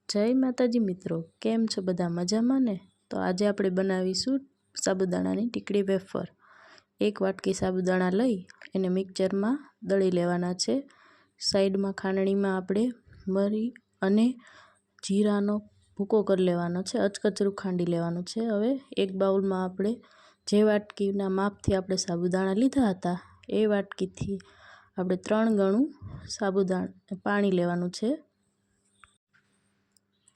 જય માતાજી મિત્રો, કેમ છો બધા? મજામાં ને? તો આજે આપણે બનાવીશું સાબુદાણાની ટીકડી વેફર। એક વાટકી સાબુદાણા લઈ એને મિક્સરમાં દળી લેવાના છે। સાઈડમાં ખાંડણીમાં આપણે મરી અને જીરાનો ભૂકો કરી લેવાનો છે, અચકચરું ખાંડી લેવાનું છે। હવે એક બાઉલમાં આપણે જે વાટકીના માપથી આપણે સાબુદાણા લીધા હતા એ વાટકીથી આપણે 3 ગણું પાણી લેવાનું છે।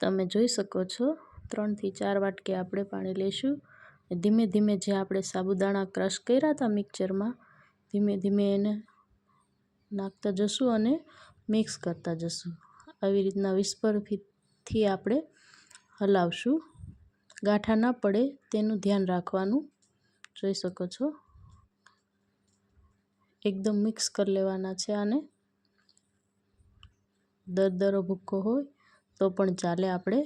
તમે જોઈ શકો છો 3 થી 4 વાટકી આપણે પાણી લઈશું। ધીમે ધીમે જે આપણે સાબુદાણા ક્રશ કર્યા હતા મિક્સરમાં, ધીમે ધીમે એને નાખતા જશું અને મિક્સ કરતા જશું। આવી રીતના વિસ્પરથી આપણે હલાવશું, ગાંઠા ના પડે તેનું ધ્યાન રાખવાનું। જોઈ શકો છો એકદમ મિક્સ કરી લેવાના છે। આને દરદરો ભૂકો હોય તો પણ ચાલે, આપણે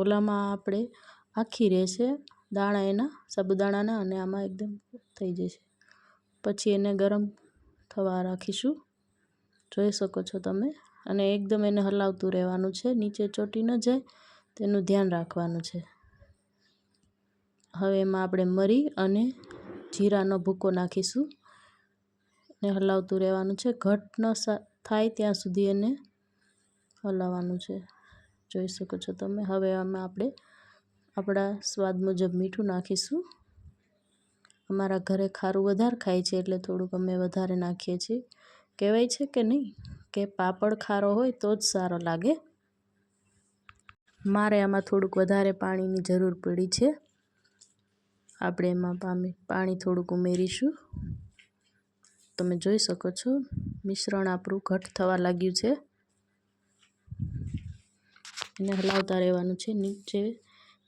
ઓલામાં આપણે આખી રહેશે દાણા એના સાબુદાણાના અને આમાં એકદમ થઈ જશે। પછી એને ગરમ થવા રાખીશું, જોઈ શકો છો તમે। અને એકદમ એને હલાવતું રહેવાનું છે, નીચે ચોટી ન જાય તેનું ધ્યાન રાખવાનું છે। હવે એમાં આપણે મરી અને જીરાનો ભૂકો નાખીશું ને હલાવતું રહેવાનું છે, ઘટ ન થાય ત્યાં સુધી એને હલાવવાનું છે, જોઈ શકો છો તમે। હવે આમાં આપણે આપણા સ્વાદ મુજબ મીઠું નાખીશું। અમારા ઘરે ખારું વધારે ખાય છે એટલે થોડુંક અમે વધારે નાખીએ છીએ। કહેવાય છે કે નહીં કે પાપડ ખારો હોય તો જ સારો લાગે। મારે આમાં થોડુંક વધારે પાણીની જરૂર પડી છે, આપણે એમાં પાણી થોડુંક ઉમેરીશું। તમે જોઈ શકો છો મિશ્રણ આપણું ઘટ થવા લાગ્યું છે, એને હલાવતા રહેવાનું છે, નીચે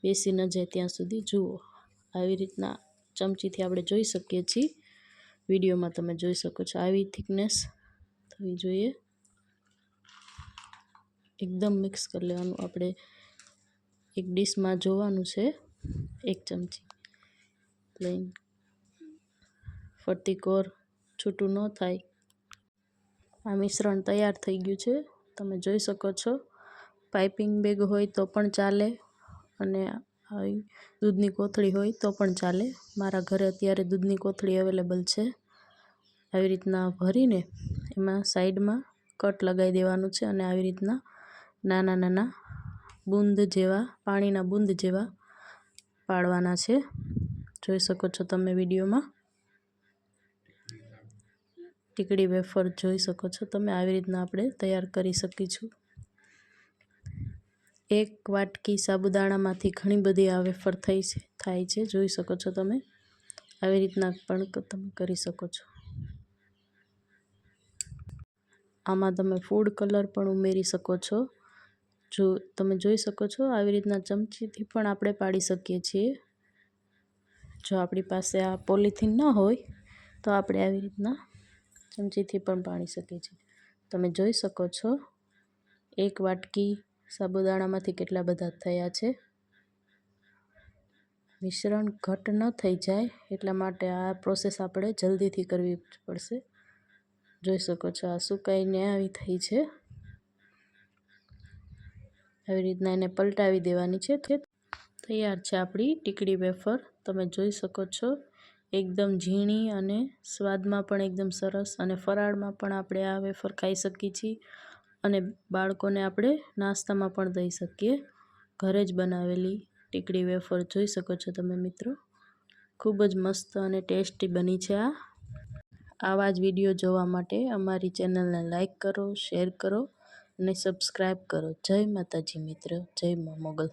બેસી ન જાય ત્યાં સુધી। જુઓ આવી રીતના ચમચીથી આપણે જોઈ શકીએ છીએ, વિડીયોમાં તમે જોઈ શકો છો આવી થિકનેસ થવી જોઈએ। એકદમ મિક્સ કરી લેવાનું। આપણે એક ડીશમાં જોવાનું છે, એક ચમચી લઈને ફરતી કોર છૂટું ન થાય। આ મિશ્રણ તૈયાર થઈ ગયું છે, તમે જોઈ શકો છો। પાઇપિંગ બેગ હોય તો પણ ચાલે અને આવી દૂધની કોથળી હોય તો પણ ચાલે। મારા ઘરે અત્યારે દૂધની કોથળી અવેલેબલ છે। આવી રીતના ભરીને એમાં સાઈડમાં કટ લગાવી દેવાનું છે અને આવી રીતના નાના નાના બૂંદ જેવા, પાણીના બૂંદ જેવા પાડવાના છે, જોઈ શકો છો તમે વિડીયોમાં। ટીકડી વેફર જોઈ શકો છો તમે, આવી રીતના આપણે તૈયાર કરી શકીશું। એક વાટકી સાબુદાણામાંથી ઘણી બધી આ વેફર થાય છે, જોઈ શકો છો તમે। આવી રીતના પણ તમે કરી શકો છો। આમાં તમે ફૂડ કલર પણ ઉમેરી શકો છો, જો તમે જોઈ શકો છો। આવી રીતના ચમચીથી પણ આપણે પાડી શકીએ છીએ। જો આપણી પાસે આ પોલિથીન ન હોય તો આપણે આવી રીતના ચમચીથી પણ પાડી શકીએ છીએ। તમે જોઈ શકો છો એક વાટકી સાબુદાણામાંથી કેટલા બધા થયા છે। મિશ્રણ ઘટ ન થઈ જાય એટલા માટે આ પ્રોસેસ આપણે જલ્દીથી કરવી પડશે। જોઈ શકો છો આ સુકાઈને આવી થઈ છે, આવી રીતના એને પલટાવી દેવાની છે। તૈયાર છે આપણી ટીકડી વેફર, તમે જોઈ શકો છો એકદમ ઝીણી અને સ્વાદમાં પણ એકદમ સરસ, અને ફરાળમાં પણ આપણે આ વેફર ખાઈ શકીએ છીએ અને બાળકોને આપણે નાસ્તામાં પણ દઈ શકીએ। ઘરે જ બનાવેલી ટીકડી વેફર જોઈ શકો છો તમે મિત્રો, ખૂબ જ મસ્ત અને ટેસ્ટી બની છે। આવા જ વિડીયો જોવા માટે અમારી ચેનલને લાઈક કરો, શેર કરો અને સબસ્ક્રાઈબ કરો। જય માતાજી મિત્રો, જય મા મોગલ।